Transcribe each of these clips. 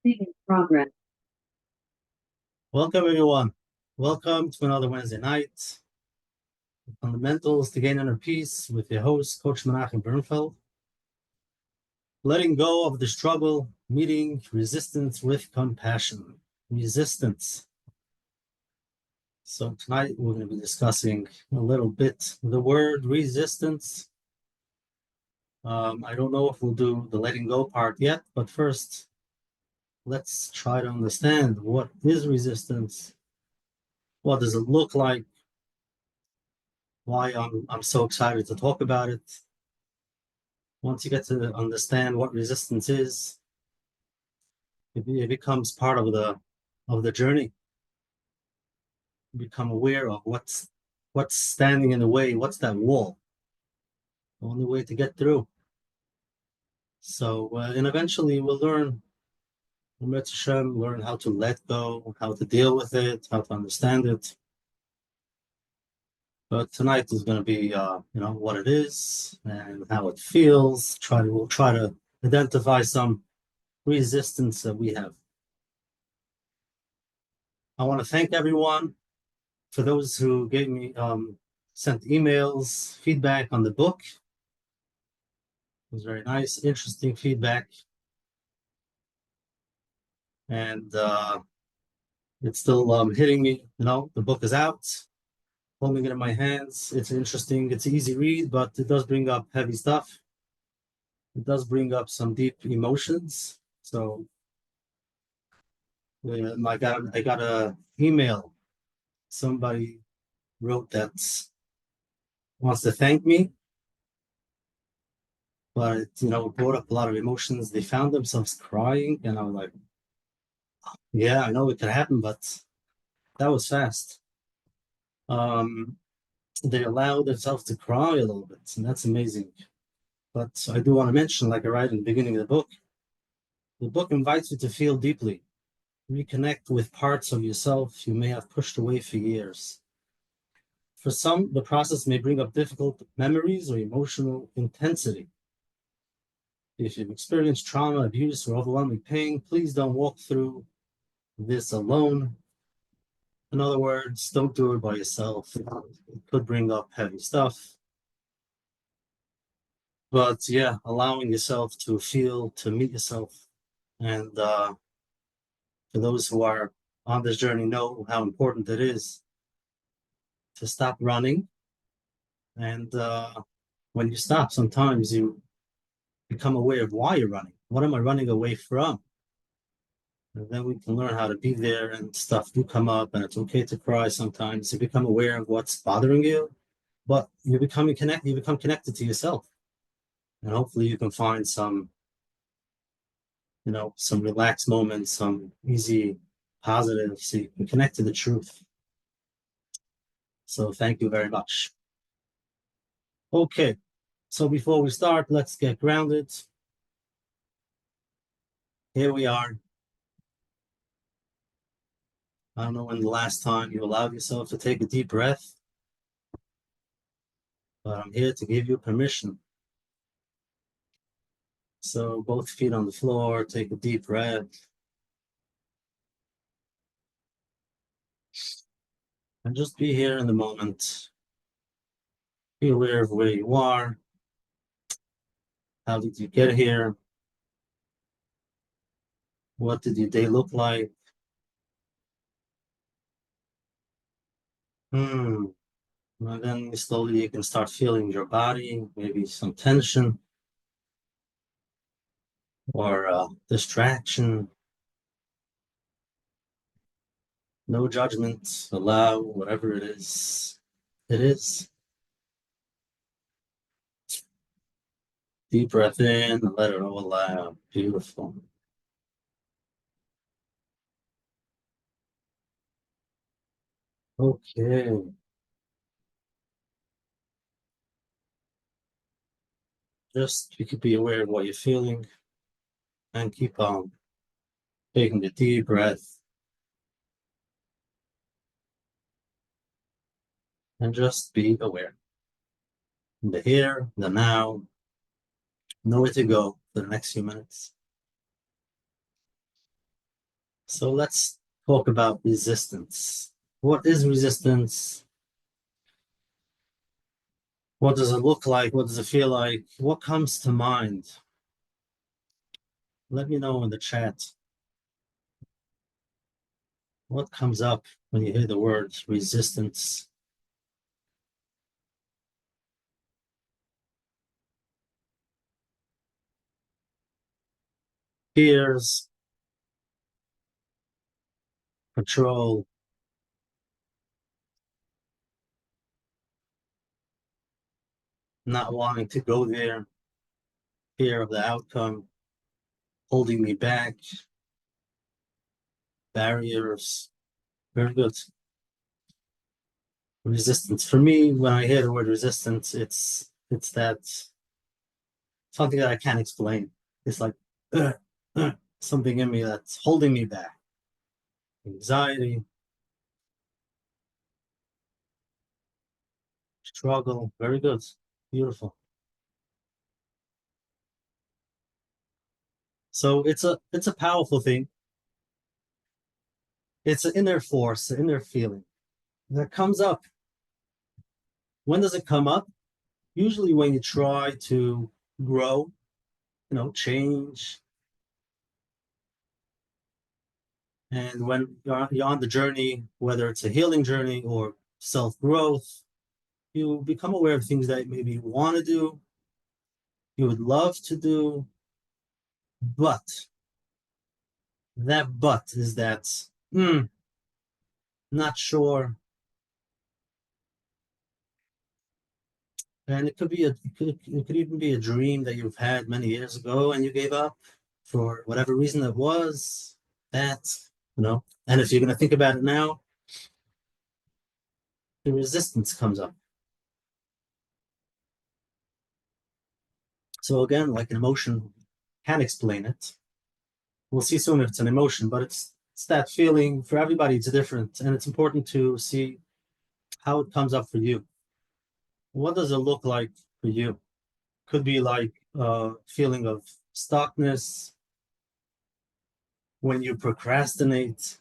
Recording in progress. Welcome, everyone. Welcome to another Wednesday night. Fundamentals to Gain Inner Peace with your host, Coach Menachem Bernfeld. Letting go of the struggle, meeting resistance with compassion. Resistance. So tonight we're going to be discussing a little bit the word resistance. I don't know if we'll do the letting go part yet, but first, let's try to understand what is resistance. What does it look like? Why I'm so excited to talk about it. Once you get to understand what resistance is, it becomes part of the journey. You become aware of what's standing in the way, what's that wall. The only way to get through. So and eventually we'll learn how to let go, how to deal with it, how to understand it. But tonight is going to be, what it is and how it feels. We'll try to identify some resistance that we have. I want to thank everyone for those who gave me sent emails, feedback on the book. It was very nice, interesting feedback, and it's still hitting me. The book is out. Holding it in my hands. It's interesting. It's an easy read, but it does bring up heavy stuff. It does bring up some deep emotions. So I got a email. Somebody wrote that wants to thank me, but it brought up a lot of emotions. They found themselves crying, and I was like, yeah, I know it could happen, but that was fast. They allow themselves to cry a little bit, and that's amazing. But I do want to mention, like I write in the beginning of the book invites you to feel deeply, reconnect with parts of yourself you may have pushed away for years. For some, the process may bring up difficult memories or emotional intensity. If you've experienced trauma, abuse, or overwhelming pain, please don't walk through this alone. In other words, don't do it by yourself. It could bring up heavy stuff. But yeah, allowing yourself to feel, to meet yourself. And for those who are on this journey know how important it is to stop running. And when you stop, sometimes you become aware of why you're running. What am I running away from? And then we can learn how to be there, and stuff do come up, and it's okay to cry sometimes. You become aware of what's bothering you, but you become connected to yourself. And hopefully you can find some relaxed moments, some easy positive, so you can connect to the truth. So thank you very much. Okay, so before we start, let's get grounded. Here we are. I don't know when the last time you allowed yourself to take a deep breath, but I'm here to give you permission. So both feet on the floor, take a deep breath. And just be here in the moment. Be aware of where you are. How did you get here? What did your day look like? And then slowly you can start feeling your body, maybe some tension or distraction. No judgment. Allow whatever it is. It is. Deep breath in and let it all out. Beautiful. Okay. Just you could be aware of what you're feeling and keep on taking the deep breath. And just be aware. In the here, the now, know where to go for the next few minutes. So let's talk about resistance. What is resistance? What does it look like? What does it feel like? What comes to mind? Let me know in the chat. What comes up when you hear the word resistance? Fears, control, not wanting to go there, fear of the outcome, holding me back, barriers. Very good. Resistance. For me, when I hear the word resistance, it's that something that I can't explain. It's like uh, something in me that's holding me back. Anxiety, struggle. Very good. Beautiful. So it's a powerful thing. It's an inner force, an inner feeling that comes up. When does it come up? Usually when you try to grow, change, and when you're on the journey, whether it's a healing journey or self-growth, you become aware of things that maybe you want to do, you would love to do, but that is that not sure. And it could even be a dream that you've had many years ago and you gave up for whatever reason it was. That, and if you're going to think about it now, the resistance comes up. So again, like an emotion, can't explain it. We'll see soon if it's an emotion, but it's that feeling. For everybody it's different, and it's important to see how it comes up for you. What does it look like for you? Could be like a feeling of stuckness when you procrastinate.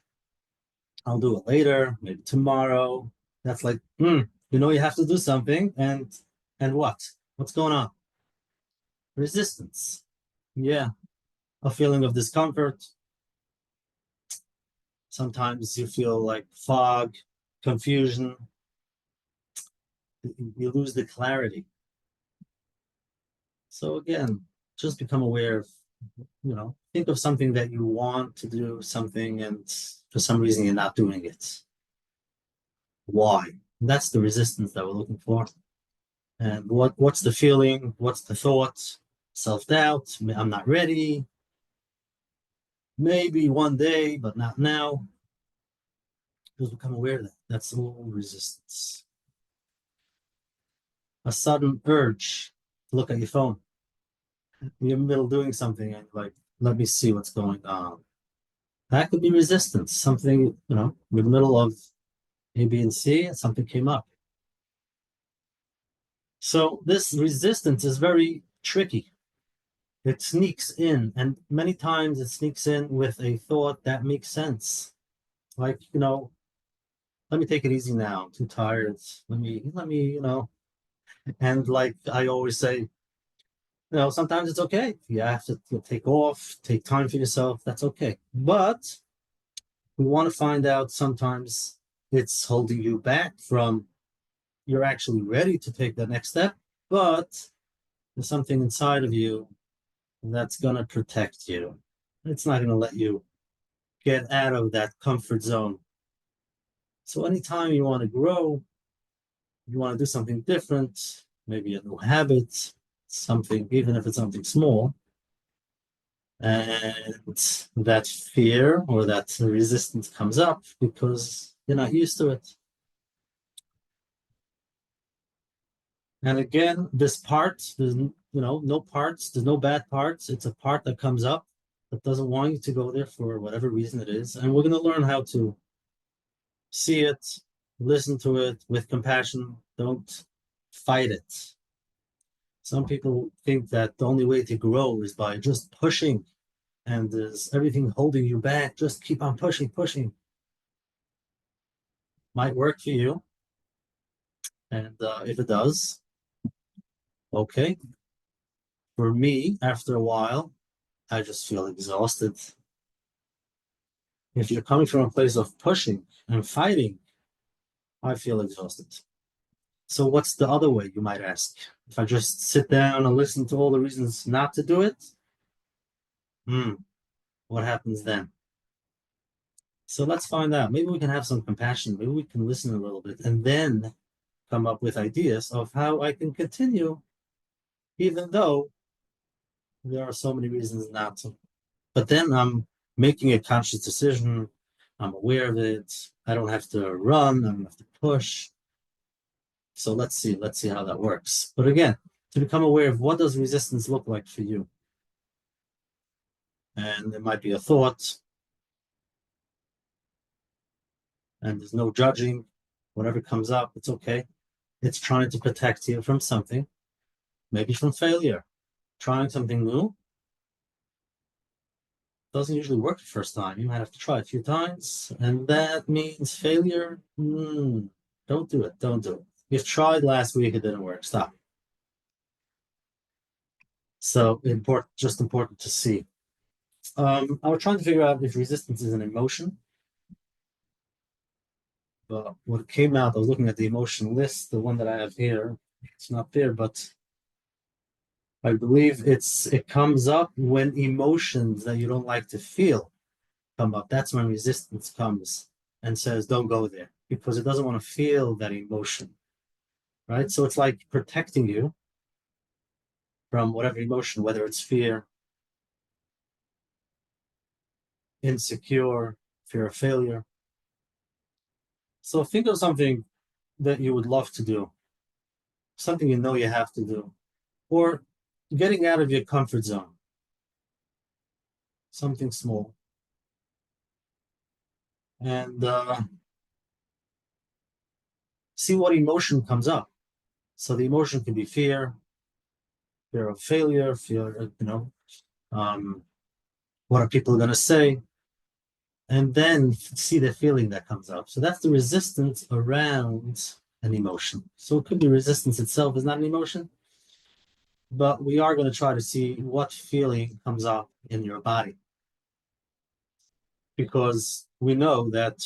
I'll do it later, maybe tomorrow. That's like, you have to do something, and what? What's going on? Resistance. Yeah, a feeling of discomfort. Sometimes you feel like fog, confusion. You lose the clarity. So again, just become aware of, think of something that you want to do something, and for some reason you're not doing it. Why? That's the resistance that we're looking for. And what's the feeling? What's the thought? Self-doubt. I'm not ready. Maybe one day, but not now. Just become aware of that. That's all resistance. A sudden urge to look at your phone. You're in the middle of doing something and like, let me see what's going on. That could be resistance. Something, in the middle of A, B, and C, and something came up. So this resistance is very tricky. It sneaks in, and many times it sneaks in with a thought that makes sense. Like, let me take it easy now. I'm too tired. Let me. And like I always say, sometimes it's okay. You have to take off, take time for yourself. That's okay. But we want to find out sometimes it's holding you back from you're actually ready to take the next step, but there's something inside of you that's going to protect you. It's not going to let you get out of that comfort zone. So anytime you want to grow, you want to do something different, maybe a new habit, something, even if it's something small, and that fear or that resistance comes up because you're not used to it. And again, this part, there's no parts, there's no bad parts. It's a part that comes up that doesn't want you to go there for whatever reason it is. And we're going to learn how to see it, listen to it with compassion. Don't fight it. Some people think that the only way to grow is by just pushing and there's everything holding you back, just keep on pushing, pushing. Might work for you. And if it does, okay. For me, after a while, I just feel exhausted. If you're coming from a place of pushing and fighting, I feel exhausted. So what's the other way, you might ask? If I just sit down and listen to all the reasons not to do it, hmm, what happens then? So let's find out. Maybe we can have some compassion. Maybe we can listen a little bit and then come up with ideas of how I can continue, even though there are so many reasons not to. But then I'm making a conscious decision. I'm aware of it. I don't have to run. I don't have to push. So let's see how that works. But again, to become aware of what does resistance look like for you. And it might be a thought, and there's no judging. Whatever comes up, it's okay. It's trying to protect you from something, maybe from failure. Trying something new doesn't usually work the first time. You might have to try a few times, and that means failure. Don't do it. Don't do it. You've tried last week, it didn't work. Stop. So important to see. I was trying to figure out if resistance is an emotion, but what came out, I was looking at the emotion list, the one that I have here. It's not there, but I believe it comes up when emotions that you don't like to feel come up. That's when resistance comes and says, don't go there because it doesn't want to feel that emotion, right? So it's like protecting you from whatever emotion, whether it's fear, insecure, fear of failure. So think of something that you would love to do, something you know you have to do, or getting out of your comfort zone, something small. And see what emotion comes up. So the emotion can be fear, fear of failure, fear, what are people going to say? And then see the feeling that comes up. So that's the resistance around an emotion. So it could be resistance itself is not an emotion, but we are going to try to see what feeling comes up in your body. Because we know that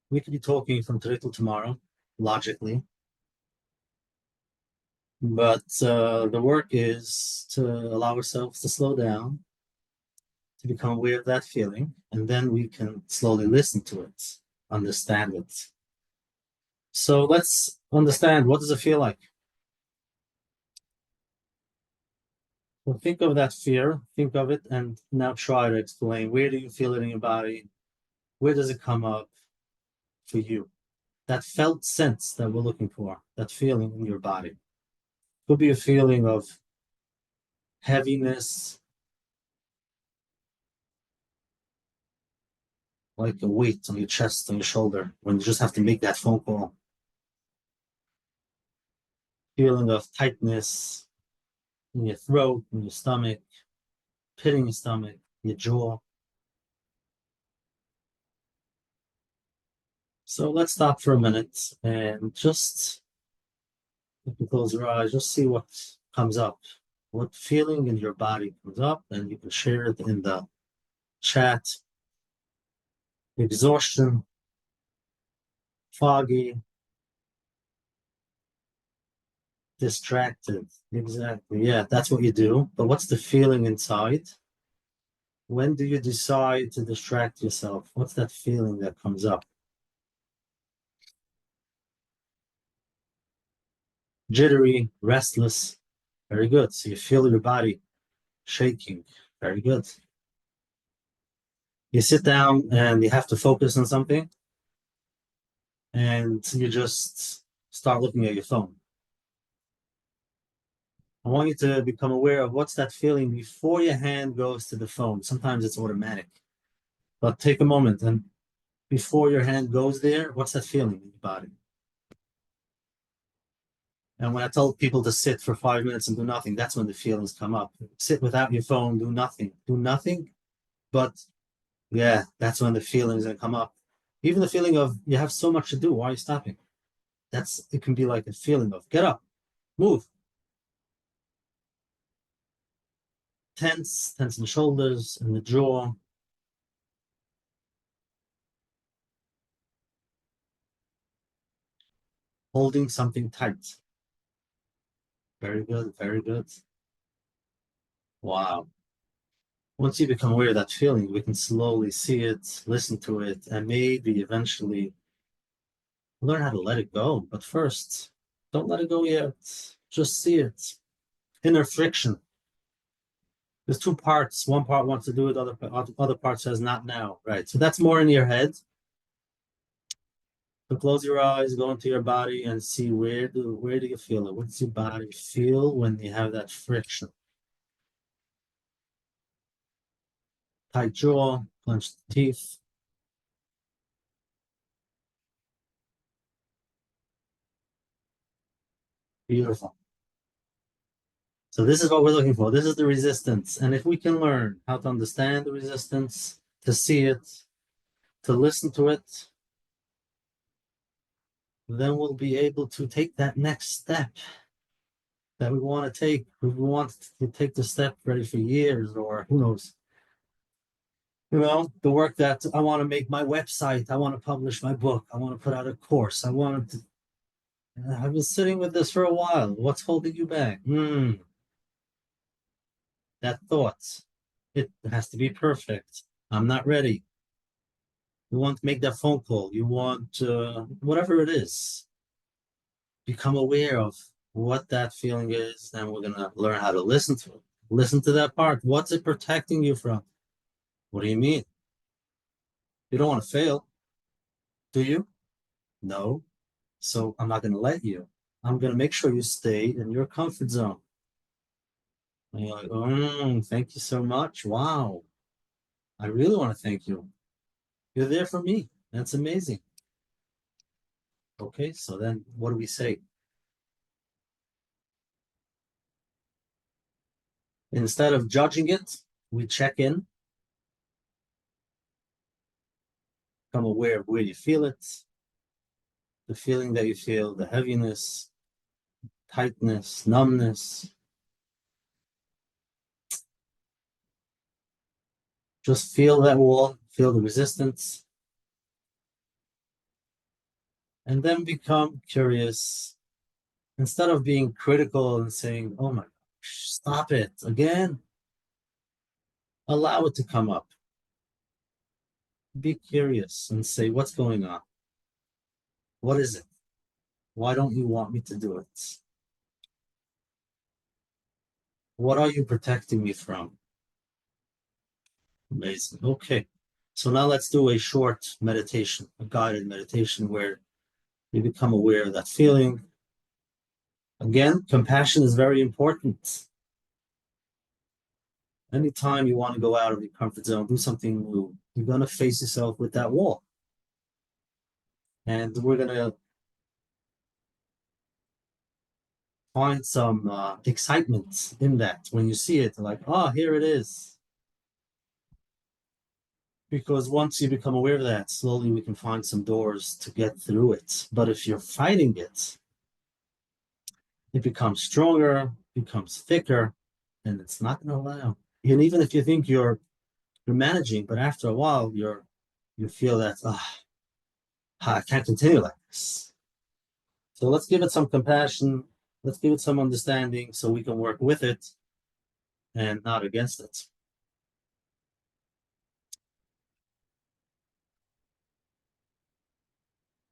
we could be talking from today till tomorrow, logically, but the work is to allow ourselves to slow down, to become aware of that feeling, and then we can slowly listen to it, understand it. So let's understand, what does it feel like? So think of that fear, think of it, and now try to explain, where do you feel it in your body? Where does it come up for you? That felt sense that we're looking for, that feeling in your body. Could be a feeling of heaviness, like a weight on your chest, on your shoulder, when you just have to make that phone call. Feeling of tightness in your throat, in your stomach, pit in your stomach, your jaw. So let's stop for a minute and just, if you close your eyes, just see what comes up. What feeling in your body comes up, and you can share it in the chat. Exhaustion, foggy, distracted. Exactly. Yeah, that's what you do. But what's the feeling inside? When do you decide to distract yourself? What's that feeling that comes up? Jittery, restless. Very good. So you feel your body shaking. Very good. You sit down and you have to focus on something, and you just start looking at your phone. I want you to become aware of what's that feeling before your hand goes to the phone. Sometimes it's automatic, but take a moment and before your hand goes there, what's that feeling in your body? And when I tell people to sit for 5 minutes and do nothing, that's when the feelings come up. Sit without your phone, do nothing. Do nothing. But yeah, that's when the feelings that come up. Even the feeling of you have so much to do, why are you stopping? That's it can be like a feeling of get up, move, tense in the shoulders and the jaw, holding something tight. Very good, very good. Wow. Once you become aware of that feeling, we can slowly see it, listen to it, and maybe eventually learn how to let it go. But first, don't let it go yet. Just see it. Inner friction. There's two parts. One part wants to do it, other part says not now. Right. So that's more in your head. So close your eyes, go into your body, and see where do you feel it? What does your body feel when you have that friction? Tight jaw, clenched teeth. Beautiful. So this is what we're looking for. This is the resistance. And if we can learn how to understand the resistance, to see it, to listen to it, then we'll be able to take that next step that we want to take. We want to take the step ready for years, or who knows. The work that I want to make my website, I want to publish my book, I want to put out a course, I want to. I've been sitting with this for a while. What's holding you back? That thought. It has to be perfect. I'm not ready. You want to make that phone call. You want whatever it is. Become aware of what that feeling is, and we're gonna learn how to listen to it. Listen to that part. What's it protecting you from? What do you mean? You don't want to fail, do you? No. So I'm not gonna let you. I'm gonna make sure you stay in your comfort zone. And you're like, thank you so much. Wow. I really want to thank you. You're there for me. That's amazing. Okay, so then what do we say? Instead of judging it, we check in, become aware of where you feel it, the feeling that you feel, the heaviness, tightness, numbness. Just feel that wall, feel the resistance, and then become curious. Instead of being critical and saying, oh my gosh, stop it again, allow it to come up. Be curious and say, what's going on? What is it? Why don't you want me to do it? What are you protecting me from? Amazing. Okay. So now let's do a short meditation, a guided meditation where you become aware of that feeling. Again, compassion is very important. Anytime you want to go out of your comfort zone, do something new, you're going to face yourself with that wall. And we're going to find some excitement in that when you see it, like, oh, here it is. Because once you become aware of that, slowly we can find some doors to get through it. But if you're fighting it, it becomes stronger, becomes thicker, and it's not going to allow. And even if you think you're managing, but after a while you feel that I can't continue like this. So let's give it some compassion. Let's give it some understanding so we can work with it and not against it.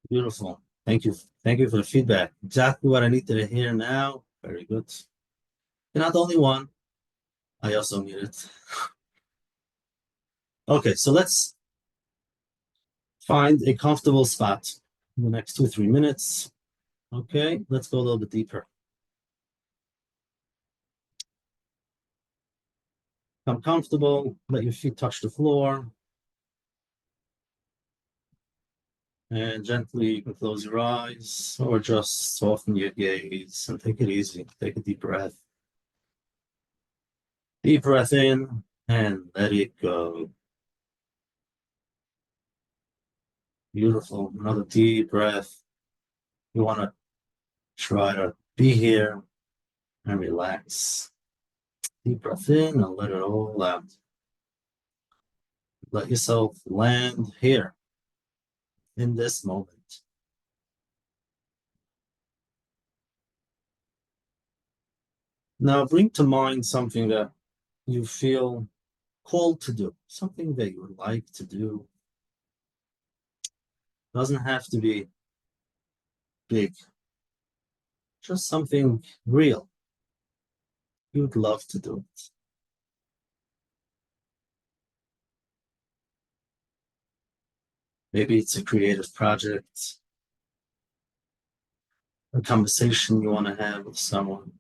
Beautiful. Thank you. Thank you for the feedback. Exactly what I needed to hear now. Very good. You're not the only one. I also need it. Okay, so let's find a comfortable spot in the next 2, 3 minutes. Okay, let's go a little bit deeper. Come comfortable. Let your feet touch the floor. And gently you can close your eyes or just soften your gaze and take it easy. Take a deep breath. Deep breath in and let it go. Beautiful. Another deep breath. You want to try to be here and relax. Deep breath in and let it all out. Let yourself land here in this moment. Now bring to mind something that you feel called to do, something that you would like to do. Doesn't have to be big, just something real. You'd love to do it. Maybe it's a creative project, a conversation you want to have with someone,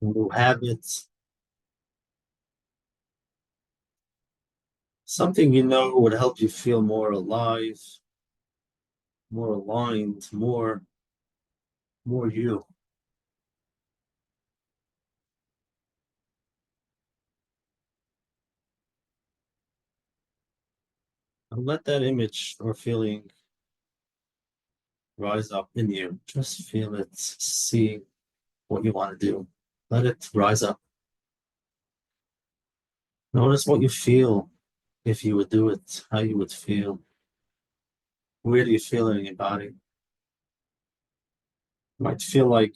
a new habit, something you know would help you feel more alive, more aligned, more you. And let that image or feeling rise up in you. Just feel it, see what you want to do. Let it rise up. Notice what you feel if you would do it, how you would feel. Where do you feel it in your body? You might feel like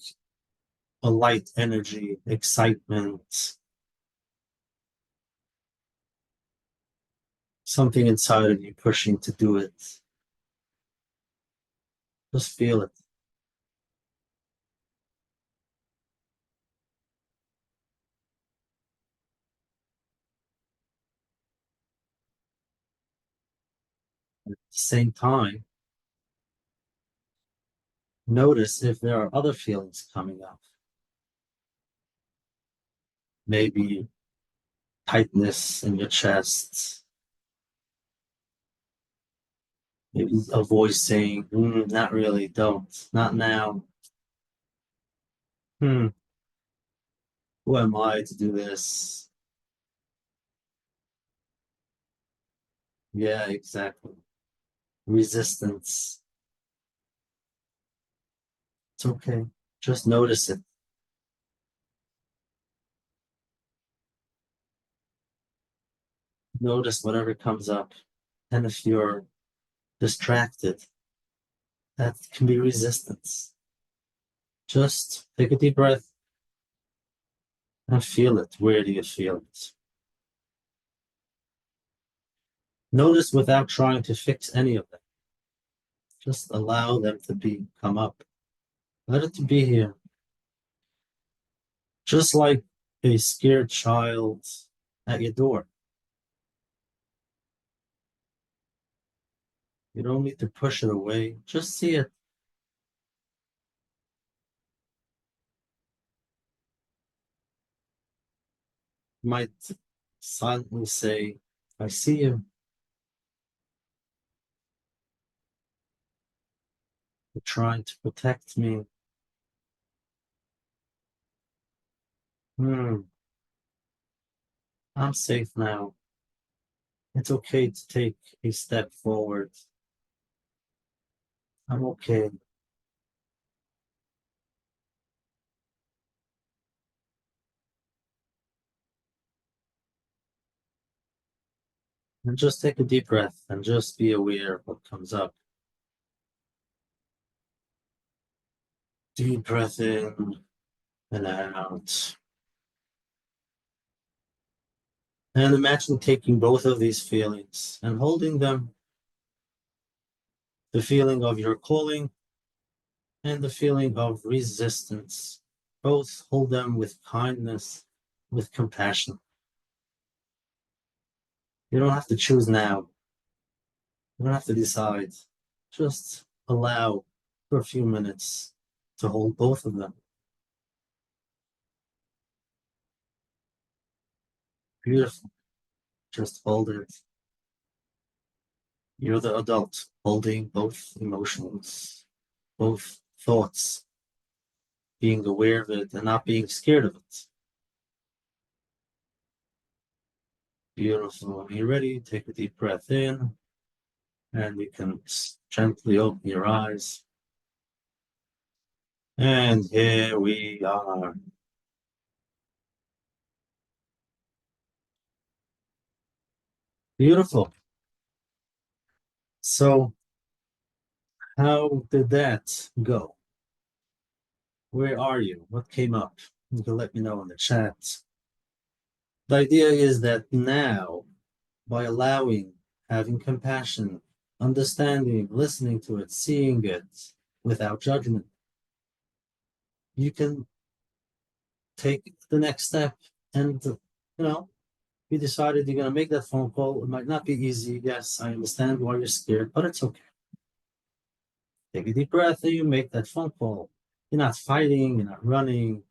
a light energy, excitement, something inside of you pushing to do it. Just feel it. At the same time, notice if there are other feelings coming up. Maybe tightness in your chest, maybe a voice saying, not really, don't, not now. Hmm, who am I to do this? Yeah, exactly. Resistance. It's okay. Just notice it. Notice whatever comes up. And if you're distracted, that can be resistance. Just take a deep breath and feel it. Where do you feel it? Notice without trying to fix any of them. Just allow them to come up. Let it to be here. Just like a scared child at your door. You don't need to push it away. Just see it. You might silently say, I see you. You're trying to protect me. Hmm, I'm safe now. It's okay to take a step forward. I'm okay. And just take a deep breath and just be aware of what comes up. Deep breath in and out. And imagine taking both of these feelings and holding them, the feeling of your calling and the feeling of resistance. Both hold them with kindness, with compassion. You don't have to choose now. You don't have to decide. Just allow for a few minutes to hold both of them. Beautiful. Just hold it. You're the adult holding both emotions, both thoughts, being aware of it and not being scared of it. Beautiful. When you're ready, take a deep breath in, and you can gently open your eyes. And here we are. Beautiful. So, how did that go? Where are you? What came up? You can let me know in the chat. The idea is that now, by allowing, having compassion, understanding, listening to it, seeing it without judgment, you can take the next step and, you decided you're going to make that phone call. It might not be easy. Yes, I understand why you're scared, but it's okay. Take a deep breath and you make that phone call. You're not fighting, you're not running,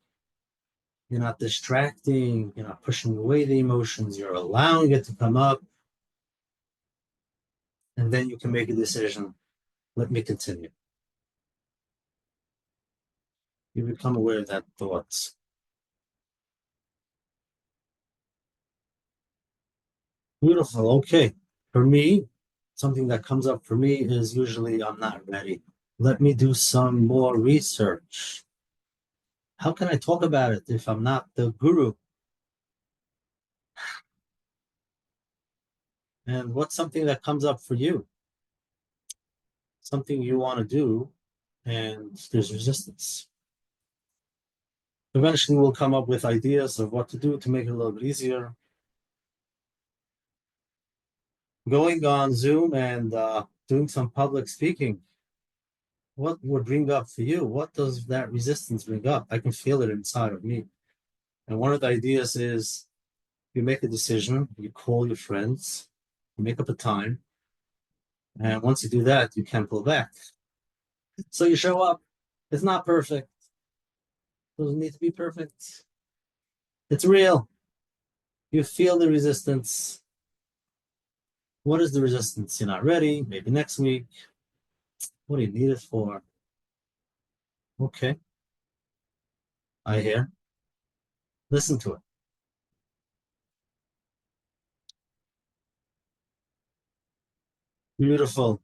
you're not distracting, you're not pushing away the emotions, you're allowing it to come up, and then you can make a decision. Let me continue. You become aware of that thoughts. Beautiful. Okay. For me, something that comes up for me is usually I'm not ready. Let me do some more research. How can I talk about it if I'm not the guru? And what's something that comes up for you? Something you want to do, and there's resistance. Eventually, we'll come up with ideas of what to do to make it a little bit easier. Going on Zoom and doing some public speaking, what would bring up for you? What does that resistance bring up? I can feel it inside of me. And one of the ideas is you make a decision, you call your friends, you make up a time, and once you do that, you can't pull back. So you show up. It's not perfect. It doesn't need to be perfect. It's real. You feel the resistance. What is the resistance? You're not ready. Maybe next week. What do you need it for? Okay, I hear. Listen to it. Beautiful.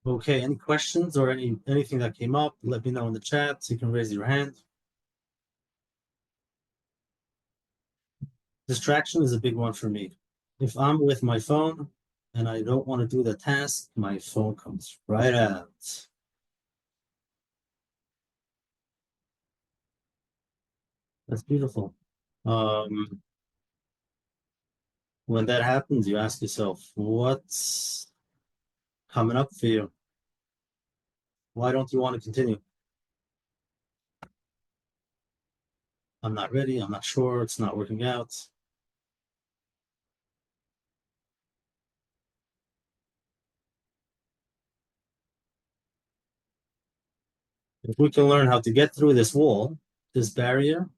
Okay, any questions or anything that came up? Let me know in the chat. So you can raise your hand. Distraction is a big one for me. If I'm with my phone and I don't want to do the task, my phone comes right out. That's beautiful. Um, when that happens, you ask yourself, what's coming up for you? Why don't you want to continue? I'm not ready. I'm not sure. It's not working out. If we can learn how to get through this wall, this barrier,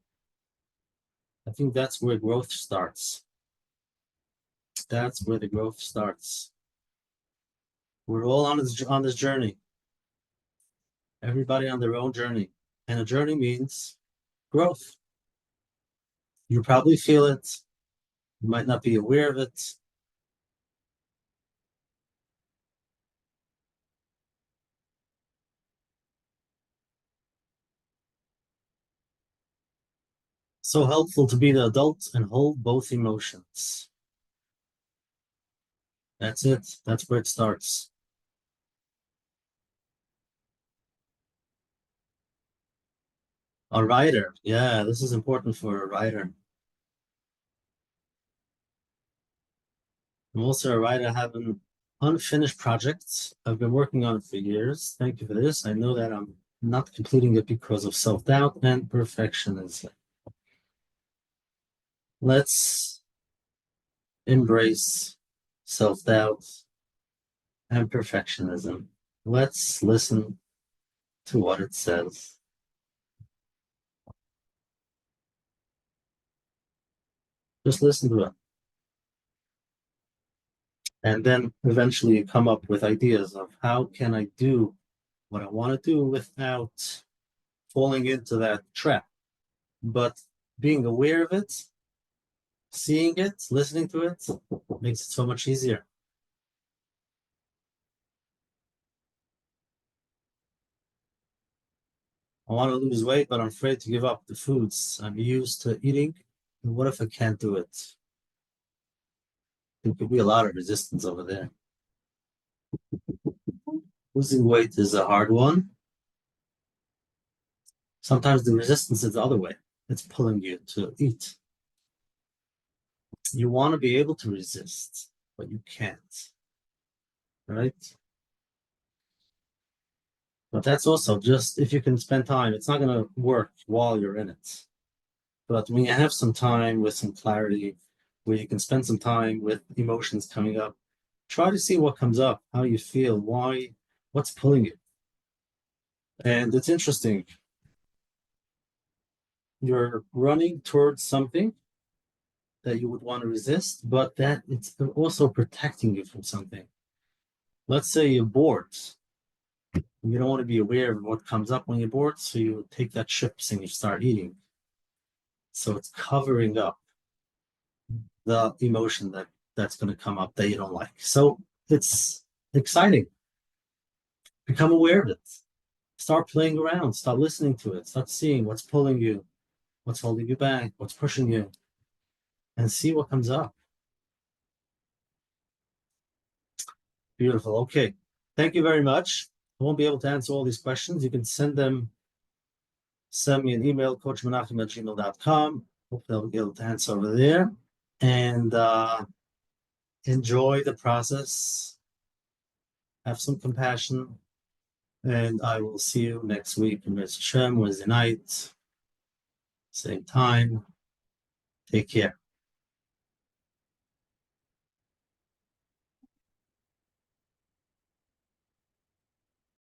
I think that's where growth starts. That's where the growth starts. We're all on this journey. Everybody on their own journey. And a journey means growth. You probably feel it. You might not be aware of it. So helpful to be the adult and hold both emotions. That's it. That's where it starts. A writer. Yeah, this is important for a writer. I'm also a writer. I have an unfinished project. I've been working on it for years. Thank you for this. I know that I'm not completing it because of self-doubt and perfectionism. Let's embrace self-doubt and perfectionism. Let's listen to what it says. Just listen to it. And then eventually you come up with ideas of how can I do what I want to do without falling into that trap. But being aware of it, seeing it, listening to it, makes it so much easier. I want to lose weight, but I'm afraid to give up the foods I'm used to eating. And what if I can't do it? There could be a lot of resistance over there. Losing weight is a hard one. Sometimes the resistance is the other way. It's pulling you to eat. You want to be able to resist, but you can't, right? But that's also just if you can spend time, it's not going to work while you're in it. But when you have some time with some clarity, where you can spend some time with emotions coming up, try to see what comes up, how you feel, why, what's pulling you. And it's interesting. You're running towards something that you would want to resist, but that it's also protecting you from something. Let's say you're bored. You don't want to be aware of what comes up when you're bored, so you take that chips and you start eating. So it's covering up the emotion that's going to come up that you don't like. So it's exciting. Become aware of it. Start playing around. Start listening to it. Start seeing what's pulling you, what's holding you back, what's pushing you, and see what comes up. Beautiful. Okay. Thank you very much. I won't be able to answer all these questions. You can send me an email, coachmenachem@gmail.com. Hopefully I'll be able to answer over there. And enjoy the process. Have some compassion. And I will see you next week in Menachem, Wednesday night, same time. Take care.